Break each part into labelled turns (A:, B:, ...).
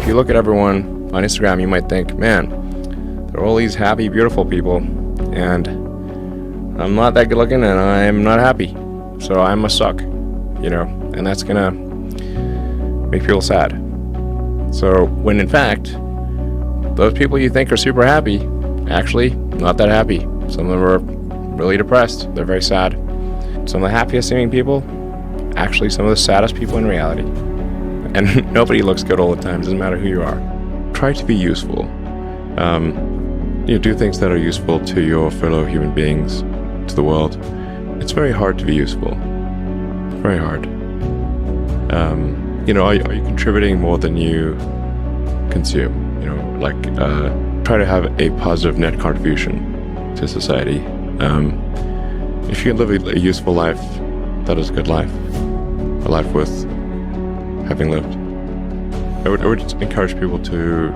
A: if you look at everyone on Instagram, you might think, man, they're all these happy, beautiful people, and I'm not that good looking and I'm not happy, so I must suck, and that's gonna make people sad. So when in fact, those people you think are super happy, actually not that happy. Some of them are really depressed, they're very sad. Some of the happiest seeming people, actually some of the saddest people in reality. And nobody looks good all the time, doesn't matter who you are. Try to be useful. Do things that are useful to your fellow human beings, to the world. It's very hard to be useful. Very hard. Are you contributing more than you consume? Try to have a positive net contribution to society. If you can live a useful life, that is a good life. A life worth having lived. I would encourage people to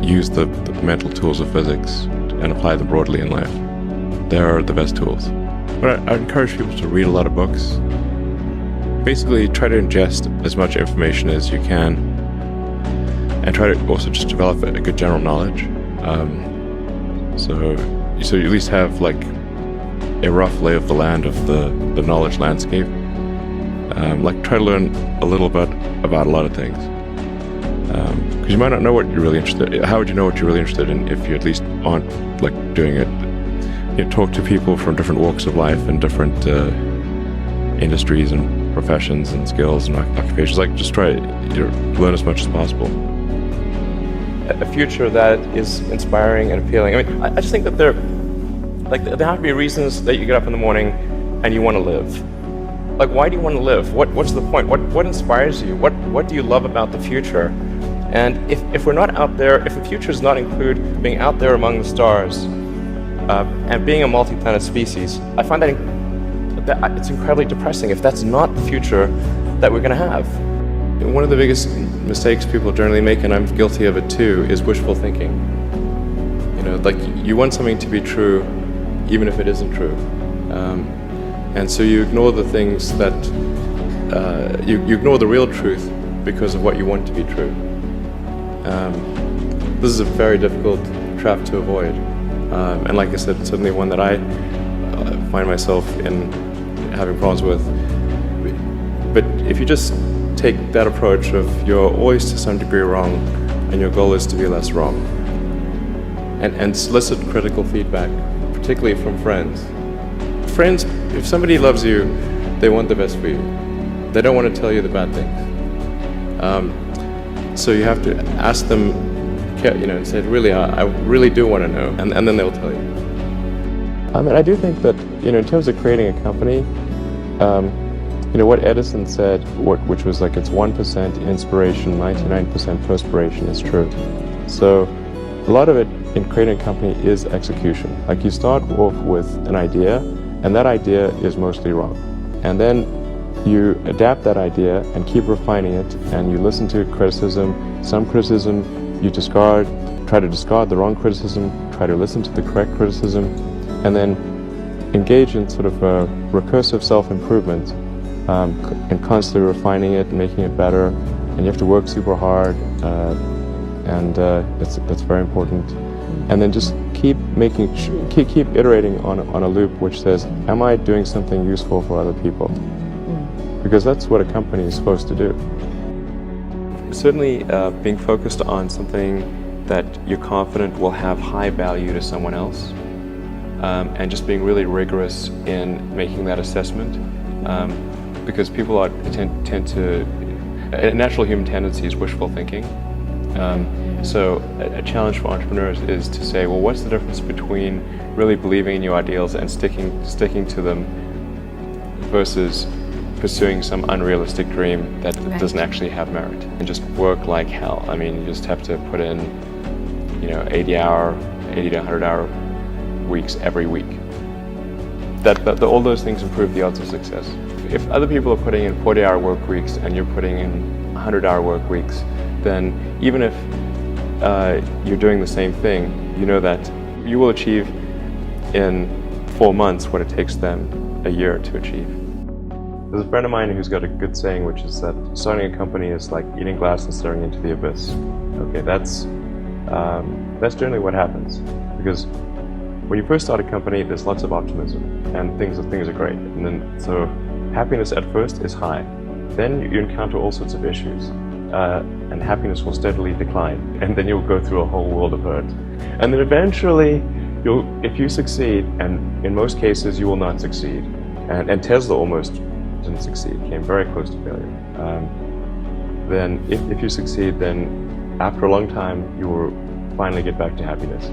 A: use the mental tools of physics and apply them broadly in life. They are the best tools. But I encourage people to read a lot of books. Basically, try to ingest as much information as you can, and try to also just develop a good general knowledge. So you at least have like a rough lay of the land of the knowledge landscape. Try to learn a little bit about a lot of things. Because you might not know what you're really interested in. How would you know what you're really interested in if you at least aren't doing it? Talk to people from different walks of life and different industries and professions and skills and occupations. Just try to learn as much as possible. A future that is inspiring and appealing. I just think that there have to be reasons that you get up in the morning and you want to live. Why do you want to live? What's the point? What inspires you? What do you love about the future? And if we're not out there, if the future does not include being out there among the stars and being a multi-planet species, I find that it's incredibly depressing if that's not the future that we're going to have. One of the biggest mistakes people generally make, and I'm guilty of it too, is wishful thinking. You want something to be true even if it isn't true. And so you ignore the things that, you ignore the real truth because of what you want to be true. This is a very difficult trap to avoid. And like I said, it's certainly one that I find myself in having problems with. But if you just take that approach of you're always to some degree wrong and your goal is to be less wrong, and solicit critical feedback, particularly from friends. Friends, if somebody loves you, they want the best for you. They don't want to tell you the bad things. So you have to ask them, and say, really, I really do want to know, and then they'll tell you. I do think that, in terms of creating a company, what Edison said, which was it's 1% inspiration, 99% perspiration, is true. So a lot of it in creating a company is execution. You start off with an idea, and that idea is mostly wrong. And then you adapt that idea and keep refining it, and you listen to criticism. Some criticism you discard, try to discard the wrong criticism, try to listen to the correct criticism, and then engage in sort of a recursive self-improvement, and constantly refining it and making it better. And you have to work super hard, and that's very important. And then just keep iterating on a loop which says, am I doing something useful for other people? Because that's what a company is supposed to do. Certainly being focused on something that you're confident will have high value to someone else, and just being really rigorous in making that assessment, because people tend to, a natural human tendency is wishful thinking. So a challenge for entrepreneurs is to say, well, what's the difference between really believing in your ideals and sticking to them versus pursuing some unrealistic dream that doesn't actually have merit, and just work like hell. You just have to put in 80 to 100 hour weeks every week. All those things improve the odds of success. If other people are putting in 40-hour work weeks and you're putting in 100-hour work weeks, then even if you're doing the same thing, you know that you will achieve in 4 months what it takes them a year to achieve. There's a friend of mine who's got a good saying, which is that starting a company is like eating glass and staring into the abyss. Okay, that's generally what happens, because when you first start a company, there's lots of optimism and things are great, and then so happiness at first is high. Then you encounter all sorts of issues, and happiness will steadily decline, and then you'll go through a whole world of hurt, and then eventually if you succeed, and in most cases you will not succeed, and Tesla almost didn't succeed, came very close to failure. Then if you succeed, then after a long time you will finally get back to happiness.